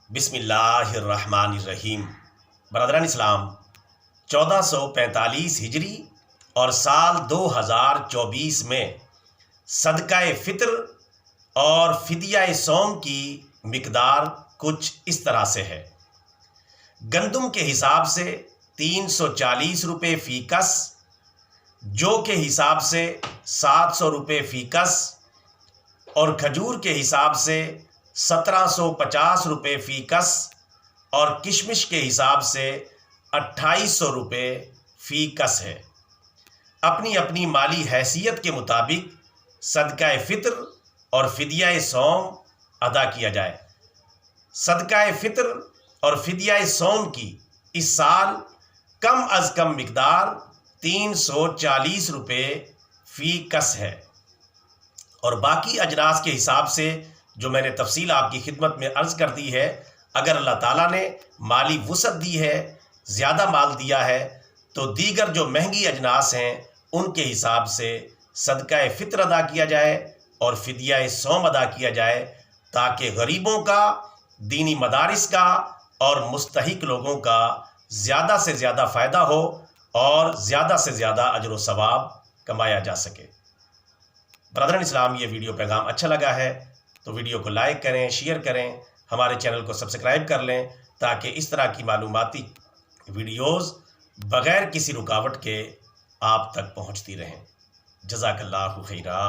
بسم اللہ الرحمن الرحیم۔ برادران اسلام، 1445 ہجری اور سال 2024 میں صدقہ فطر اور فدیہ صوم کی مقدار کچھ اس طرح سے ہے۔ گندم کے حساب سے 340 روپے فی کس، جو کے حساب سے 700 روپے فی کس اور کھجور کے حساب سے 1750 روپے فی کس اور کشمش کے حساب سے 2800 روپے فی کس ہے۔ اپنی اپنی مالی حیثیت کے مطابق صدقہ فطر اور فدیہ صوم ادا کیا جائے۔ صدقہ فطر اور فدیہ صوم کی اس سال کم از کم مقدار 340 روپے فی کس ہے، اور باقی اجناس کے حساب سے جو میں نے تفصیل آپ کی خدمت میں عرض کر دی ہے، اگر اللہ تعالیٰ نے مالی وسعت دی ہے، زیادہ مال دیا ہے، تو دیگر جو مہنگی اجناس ہیں ان کے حساب سے صدقہ فطر ادا کیا جائے اور فدیہ صوم ادا کیا جائے، تاکہ غریبوں کا، دینی مدارس کا اور مستحق لوگوں کا زیادہ سے زیادہ فائدہ ہو اور زیادہ سے زیادہ اجر و ثواب کمایا جا سکے۔ برادران اسلام، یہ ویڈیو پیغام اچھا لگا ہے تو ویڈیو کو لائک کریں، شیئر کریں، ہمارے چینل کو سبسکرائب کر لیں، تاکہ اس طرح کی معلوماتی ویڈیوز بغیر کسی رکاوٹ کے آپ تک پہنچتی رہیں۔ جزاک اللہ خیرا۔